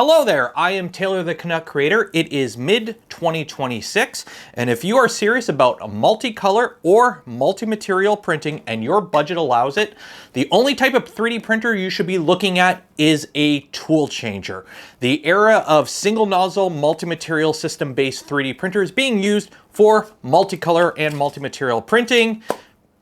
Hello there, I am Taylor the Canuck creator. It is mid-2026, and if you are serious about a multicolor or multi-material printing and your budget allows it, the only type of 3D printer you should be looking at is a tool changer. The era of single nozzle multi-material system based 3D printers being used for multicolor and multi-material printing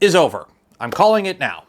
is over. I'm calling it now.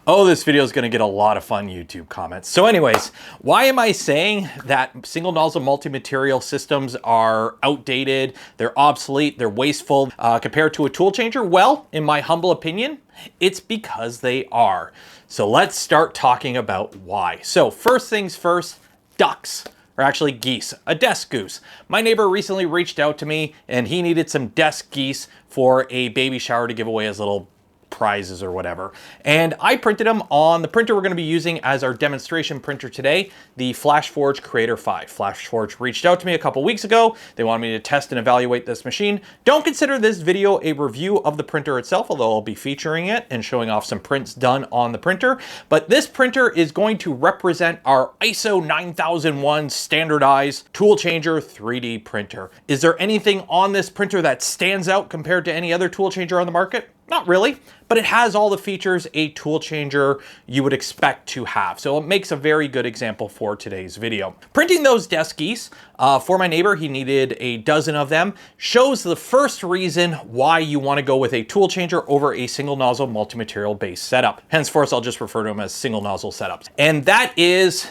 Oh, this video is going to get a lot of fun YouTube comments. So anyways, why am I saying that single nozzle multi-material systems are outdated, they're obsolete, they're wasteful compared to a tool changer? Well, in my humble opinion, it's because they are. So let's start talking about why. So first things first, ducks. Or actually geese, a desk goose. My neighbor recently reached out to me and he needed some desk geese for a baby shower to give away as little prizes or whatever. And I printed them on the printer we're going to be using as our demonstration printer today, the FlashForge Creator 5. FlashForge reached out to me a couple weeks ago. They wanted me to test and evaluate this machine. Don't consider this video a review of the printer itself, although I'll be featuring it and showing off some prints done on the printer. But this printer is going to represent our ISO 9001 standardized tool changer 3D printer. Is there anything on this printer that stands out compared to any other tool changer on the market? Not really, but it has all the features a tool changer you would expect to have. So it makes a very good example for today's video. Printing those desk geese for my neighbor, he needed a dozen of them, shows the first reason why you want to go with a tool changer over a single nozzle multi-material based setup. Henceforth, I'll just refer to them as single nozzle setups. And that is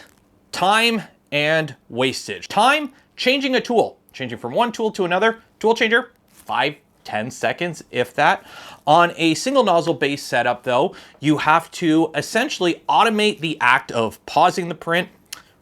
time and wastage. Time, changing a tool, changing from one tool to another. Tool changer, 5-10 seconds, if that. On a single nozzle based setup though, you have to essentially automate the act of pausing the print,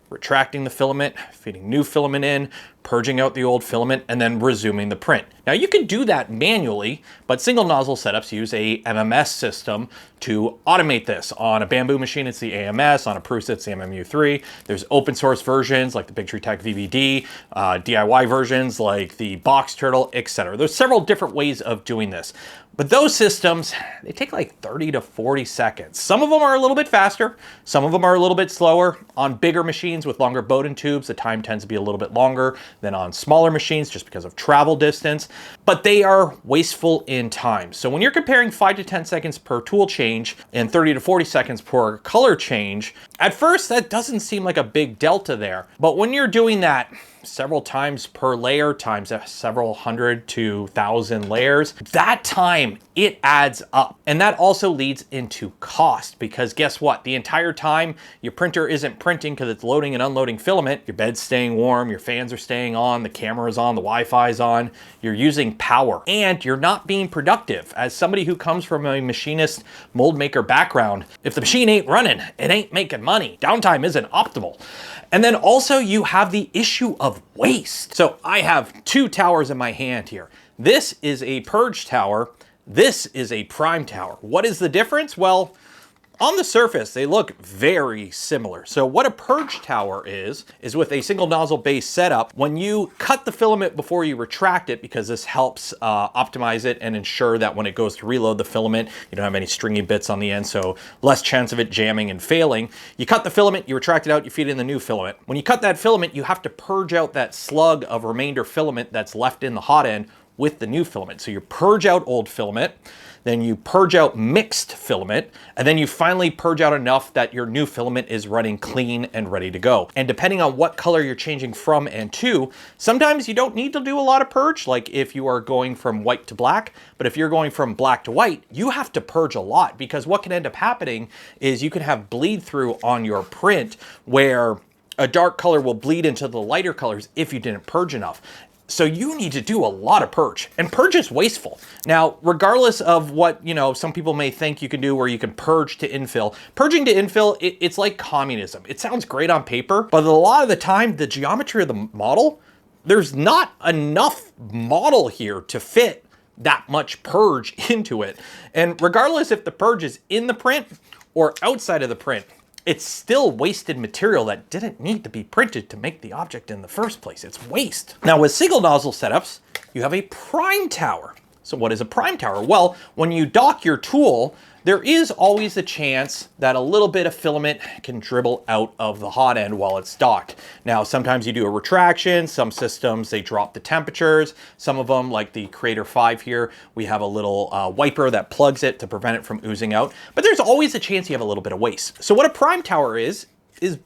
retracting the filament, feeding new filament in, purging out the old filament, and then resuming the print. Now you can do that manually, but single nozzle setups use a MMS system to automate this. On a Bamboo machine, it's the AMS. On a Prusa, it's the MMU3. There's open source versions like the Big Tree Tech VVD, DIY versions like the Box Turtle, etc. There's several different ways of doing this. But those systems, they take like 30 to 40 seconds. Some of them are a little bit faster. Some of them are a little bit slower. On bigger machines with longer Bowden tubes, the time tends to be a little bit longer than on smaller machines just because of travel distance. But they are wasteful in time. So when you're comparing 5 to 10 seconds per tool change and 30 to 40 seconds per color change, at first that doesn't seem like a big delta there. But when you're doing that several times per layer times several hundred to thousand layers, that time, it adds up. And that also leads into cost, because guess what? The entire time your printer isn't printing because it's loading and unloading filament, your bed's staying warm, your fans are staying on, the camera is on, the Wi-Fi is on, you're using power, and you're not being productive. As somebody who comes from a machinist mold maker background, if the machine ain't running, it ain't making money. Downtime isn't optimal. And then also you have the issue of waste. So I have two towers in my hand here. This is a purge tower. This is a prime tower. What is the difference? Well, on the surface, they look very similar. So what a purge tower is with a single nozzle based setup, when you cut the filament before you retract it, because this helps optimize it and ensure that when it goes to reload the filament, you don't have any stringy bits on the end, so less chance of it jamming and failing. You cut the filament, you retract it out, you feed in the new filament. When you cut that filament, you have to purge out that slug of remainder filament that's left in the hot end with the new filament. So you purge out old filament, then you purge out mixed filament, and then you finally purge out enough that your new filament is running clean and ready to go. And depending on what color you're changing from and to, sometimes you don't need to do a lot of purge, like if you are going from white to black, but if you're going from black to white, you have to purge a lot, because what can end up happening is you can have bleed through on your print where a dark color will bleed into the lighter colors if you didn't purge enough. So you need to do a lot of purge, and purge is wasteful. Now, regardless of what, some people may think you can do where you can purge to infill, purging to infill, it's like communism. It sounds great on paper, but a lot of the time, the geometry of the model, there's not enough model here to fit that much purge into it. And regardless if the purge is in the print or outside of the print, it's still wasted material that didn't need to be printed to make the object in the first place. It's waste. Now with single nozzle setups, you have a prime tower. So what is a prime tower? Well, when you dock your tool, there is always a chance that a little bit of filament can dribble out of the hot end while it's docked. Now, sometimes you do a retraction, some systems, they drop the temperatures. Some of them, like the Creator 5 here, we have a little wiper that plugs it to prevent it from oozing out. But there's always a chance you have a little bit of waste. So what a prime tower is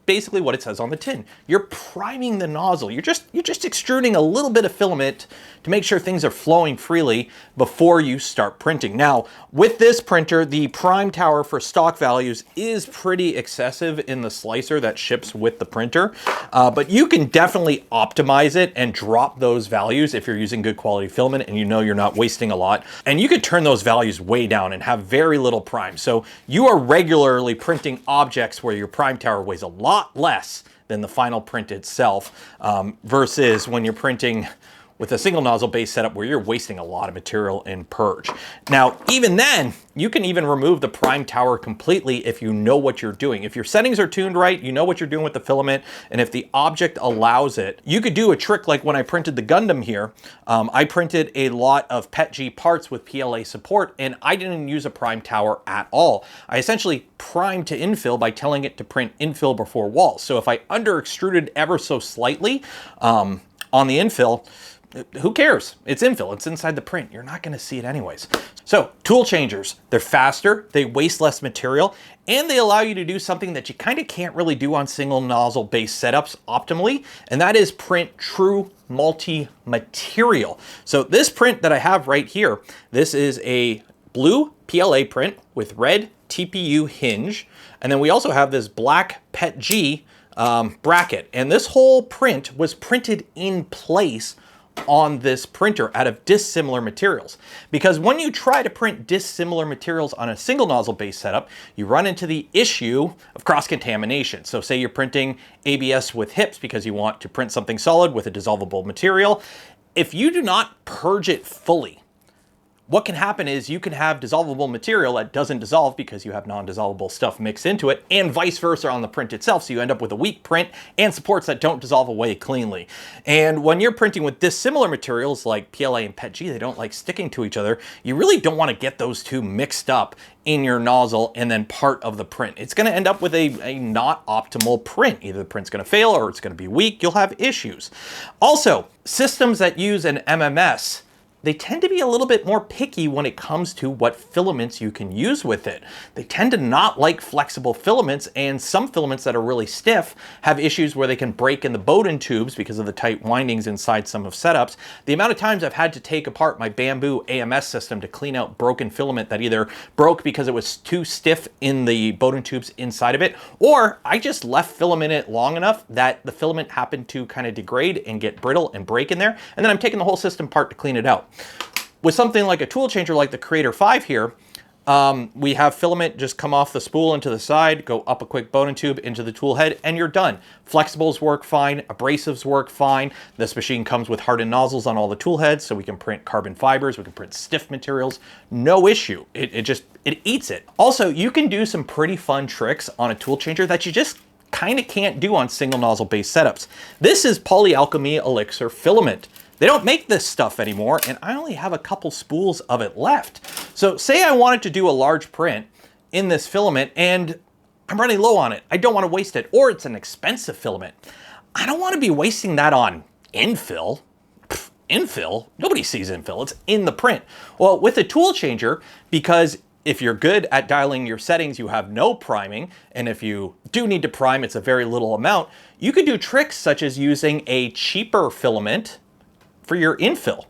basically what it says on the tin. You're priming the nozzle. You're just extruding a little bit of filament to make sure things are flowing freely before you start printing. Now, with this printer, the prime tower for stock values is pretty excessive in the slicer that ships with the printer, but you can definitely optimize it and drop those values if you're using good quality filament and you know you're not wasting a lot. And you could turn those values way down and have very little prime. So you are regularly printing objects where your prime tower weighs a lot less than the final print itself, versus when you're printing with a single nozzle base setup where you're wasting a lot of material in purge. Now, even then, you can even remove the prime tower completely if you know what you're doing. If your settings are tuned right, you know what you're doing with the filament, and if the object allows it, you could do a trick like when I printed the Gundam here. I printed a lot of PETG parts with PLA support, and I didn't use a prime tower at all. I essentially primed to infill by telling it to print infill before walls. So if I under extruded ever so slightly on the infill, who cares? It's infill, it's inside the print. You're not gonna see it anyways. So tool changers, they're faster, they waste less material, and they allow you to do something that you kind of can't really do on single nozzle based setups optimally, and that is print true multi-material. So this print that I have right here, this is a blue PLA print with red TPU hinge, and then we also have this black PETG bracket, and this whole print was printed in place on this printer out of dissimilar materials. Because when you try to print dissimilar materials on a single nozzle based setup, you run into the issue of cross-contamination. So say you're printing ABS with HIPs because you want to print something solid with a dissolvable material. If you do not purge it fully, what can happen is you can have dissolvable material that doesn't dissolve because you have non-dissolvable stuff mixed into it, and vice versa on the print itself. So you end up with a weak print and supports that don't dissolve away cleanly. And when you're printing with dissimilar materials like PLA and PETG, they don't like sticking to each other. You really don't want to get those two mixed up in your nozzle and then part of the print. It's going to end up with a not optimal print. Either the print's going to fail or it's going to be weak. You'll have issues. Also, systems that use an MMS, they tend to be a little bit more picky when it comes to what filaments you can use with it. They tend to not like flexible filaments, and some filaments that are really stiff have issues where they can break in the Bowden tubes because of the tight windings inside some of setups. The amount of times I've had to take apart my bamboo AMS system to clean out broken filament that either broke because it was too stiff in the Bowden tubes inside of it, or I just left filament in it long enough that the filament happened to kind of degrade and get brittle and break in there, and then I'm taking the whole system apart to clean it out. With something like a tool changer like the Creator 5 here, we have filament just come off the spool into the side, go up a quick Bowden tube into the tool head, and you're done. Flexibles work fine, abrasives work fine. This machine comes with hardened nozzles on all the tool heads, so we can print carbon fibers, we can print stiff materials, no issue. It eats it. Also, you can do some pretty fun tricks on a tool changer that you just kind of can't do on single nozzle based setups. This is Polyalchemy Elixir filament. They don't make this stuff anymore, and I only have a couple spools of it left. So say I wanted to do a large print in this filament and I'm running low on it. I don't want to waste it, or it's an expensive filament. I don't want to be wasting that on infill. Infill? Nobody sees infill. It's in the print. Well, with a tool changer, because if you're good at dialing your settings, you have no priming, and if you do need to prime, it's a very little amount, you could do tricks such as using a cheaper filament for your infill,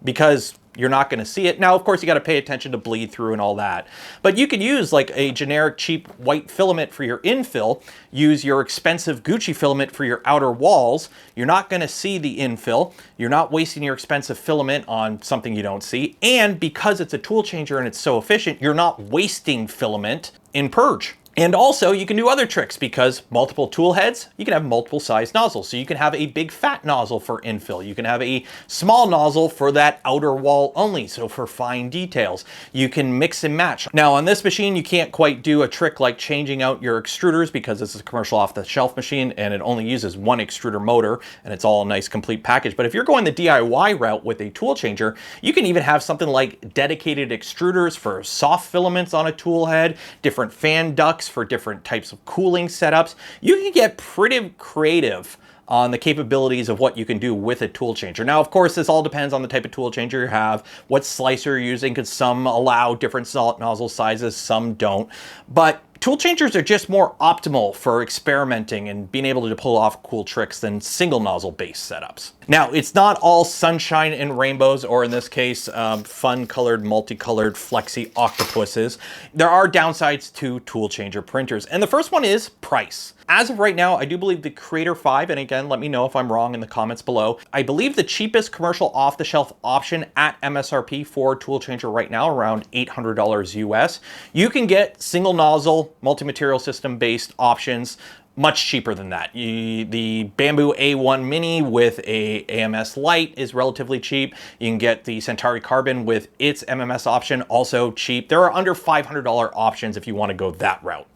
because you're not going to see it. Now, of course, you got to pay attention to bleed through and all that. But you could use like a generic cheap white filament for your infill, use your expensive Gucci filament for your outer walls. You're not going to see the infill. You're not wasting your expensive filament on something you don't see. And because it's a tool changer and it's so efficient, you're not wasting filament in purge. And also you can do other tricks because multiple tool heads, you can have multiple size nozzles. So you can have a big fat nozzle for infill. You can have a small nozzle for that outer wall only, so for fine details. You can mix and match. Now on this machine, you can't quite do a trick like changing out your extruders because this is a commercial off-the-shelf machine and it only uses one extruder motor and it's all a nice complete package. But if you're going the DIY route with a tool changer, you can even have something like dedicated extruders for soft filaments on a tool head, different fan ducts for different types of cooling setups. You can get pretty creative on the capabilities of what you can do with a tool changer. Now, of course, this all depends on the type of tool changer you have, what slicer you're using, because some allow different nozzle sizes, some don't. But tool changers are just more optimal for experimenting and being able to pull off cool tricks than single nozzle based setups. Now, it's not all sunshine and rainbows, or in this case, fun colored, multicolored flexi octopuses. There are downsides to tool changer printers. And the first one is price. As of right now, I do believe the Creator 5, and again, let me know if I'm wrong in the comments below. I believe the cheapest commercial off-the-shelf option at MSRP for a tool changer right now, around $800 US. You can get single nozzle, multi-material system based options much cheaper than that. The Bamboo A1 Mini with a AMS light is relatively cheap. You can get the Centauri Carbon with its MMS option, also cheap. There are under $500 options if you want to go that route.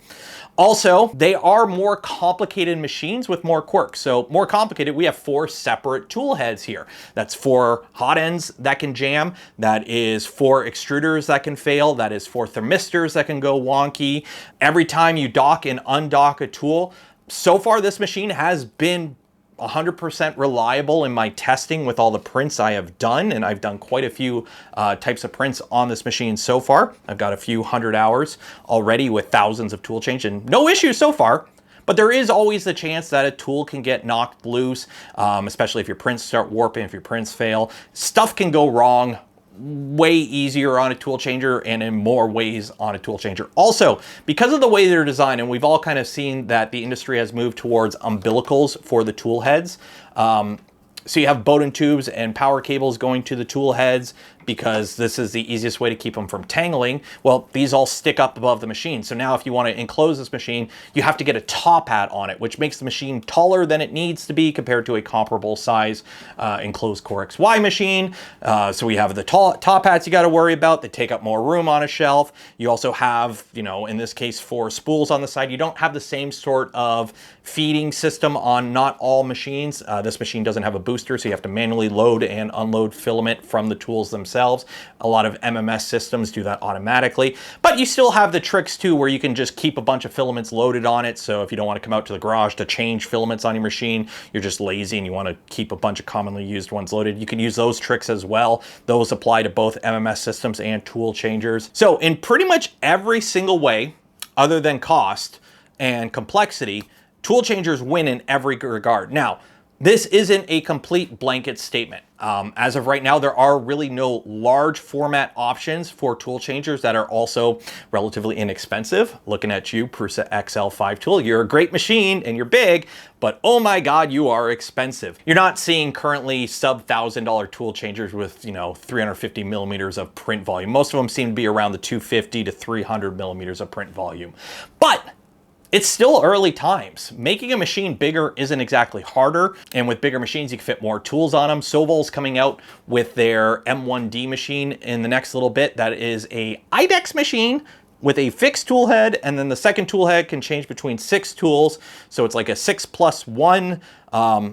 Also, they are more complicated machines with more quirks. So more complicated, we have 4 separate tool heads here. That's 4 hot ends that can jam. That is 4 extruders that can fail. That is 4 thermistors that can go wonky. Every time you dock and undock a tool, so far this machine has been 100% reliable in my testing with all the prints I have done, and I've done quite a few types of prints on this machine so far. I've got a few hundred hours already with thousands of tool change and no issues so far. But there is always the chance that a tool can get knocked loose, especially if your prints start warping, if your prints fail. Stuff can go wrong way easier on a tool changer and in more ways on a tool changer. Also, because of the way they're designed, and we've all kind of seen that the industry has moved towards umbilicals for the tool heads. So you have Bowden tubes and power cables going to the tool heads because this is the easiest way to keep them from tangling. Well, these all stick up above the machine. So now if you want to enclose this machine, you have to get a top hat on it, which makes the machine taller than it needs to be compared to a comparable size enclosed Core XY machine. So we have the top hats you got to worry about. They take up more room on a shelf. You also have, you know, in this case, 4 spools on the side. You don't have the same sort of feeding system on not all machines. This machine doesn't have a booster, so you have to manually load and unload filament from the tools themselves. A lot of MMS systems do that automatically, but you still have the tricks too where you can just keep a bunch of filaments loaded on it. So if you don't want to come out to the garage to change filaments on your machine, you're just lazy and you want to keep a bunch of commonly used ones loaded, you can use those tricks as well. Those apply to both MMS systems and tool changers. So in pretty much every single way, other than cost and complexity, tool changers win in every regard. Now, this isn't a complete blanket statement. As of right now, there are really no large format options for tool changers that are also relatively inexpensive. Looking at you, Prusa XL5 tool, you're a great machine and you're big, but oh my God, you are expensive. You're not seeing currently sub $1,000 tool changers with, you know, 350 millimeters of print volume. Most of them seem to be around the 250 to 300 millimeters of print volume. But it's still early times. Making a machine bigger isn't exactly harder, and with bigger machines, you can fit more tools on them. Sovol's coming out with their M1D machine in the next little bit. That is a IDEX machine with a fixed tool head, and then the second tool head can change between 6 tools. So it's like a 6+1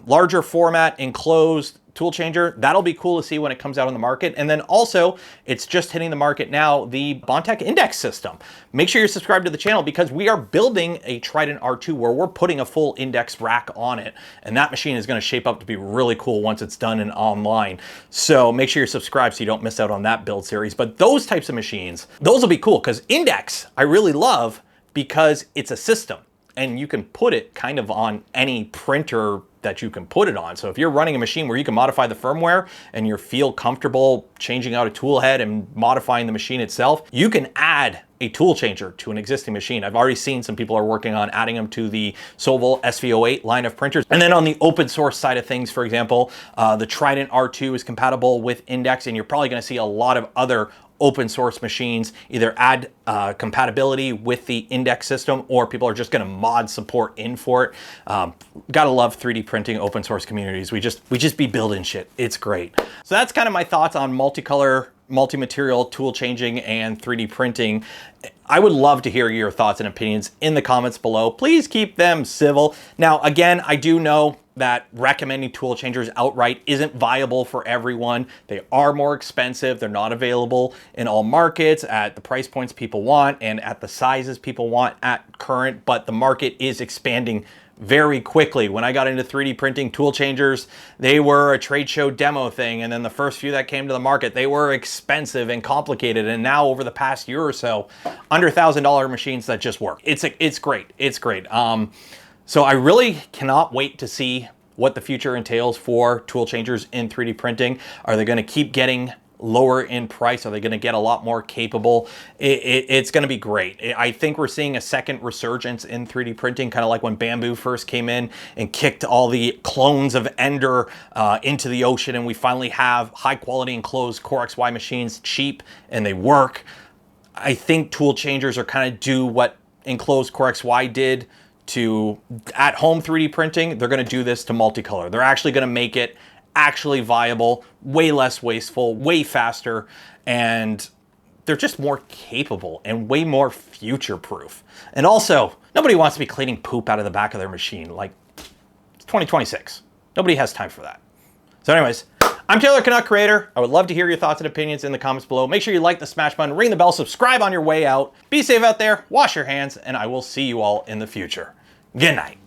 larger format enclosed tool changer. That'll be cool to see when it comes out on the market. And then also, it's just hitting the market now, the Bondtech Index system. Make sure you're subscribed to the channel because we are building a Trident R2 where we're putting a full index rack on it. And that machine is going to shape up to be really cool once it's done and online. So make sure you're subscribed so you don't miss out on that build series. But those types of machines, those will be cool because Index, I really love because it's a system and you can put it kind of on any printer that you can put it on. So if you're running a machine where you can modify the firmware and you feel comfortable changing out a tool head and modifying the machine itself, you can add a tool changer to an existing machine. I've already seen some people are working on adding them to the Sovol SV08 line of printers. And then on the open source side of things, for example, the Trident R2 is compatible with Index, and you're probably gonna see a lot of other open source machines, either add compatibility with the index system, or people are just going to mod support in for it. Gotta love 3D printing open source communities. We just be building shit. It's great. So that's kind of my thoughts on multicolor, multi-material, tool changing, and 3D printing. I would love to hear your thoughts and opinions in the comments below. Please keep them civil. Now, again, I do know that recommending tool changers outright isn't viable for everyone. They are more expensive. They're not available in all markets at the price points people want and at the sizes people want at current, but the market is expanding very quickly. When I got into 3D printing, tool changers, they were a trade show demo thing, and then the first few that came to the market, they were expensive and complicated, and now over the past year or so, under $1,000 machines that just work. It's great. It's great. So I really cannot wait to see what the future entails for tool changers in 3D printing. Are they going to keep getting lower in price? Are they going to get a lot more capable? It's going to be great. I think we're seeing a second resurgence in 3D printing, kind of like when Bamboo first came in and kicked all the clones of Ender into the ocean, and we finally have high quality enclosed Core XY machines, cheap, and they work. I think tool changers are kind of do what enclosed Core XY did to at-home 3D printing. They're going to do this to multicolor. They're actually going to make it actually viable, way less wasteful, way faster, and they're just more capable and way more future-proof. And also, nobody wants to be cleaning poop out of the back of their machine. Like, it's 2026. Nobody has time for that. So anyways, I'm Taylor, Canuck Creator. I would love to hear your thoughts and opinions in the comments below. Make sure you like the smash button, ring the bell, subscribe on your way out. Be safe out there, wash your hands, and I will see you all in the future. Good night.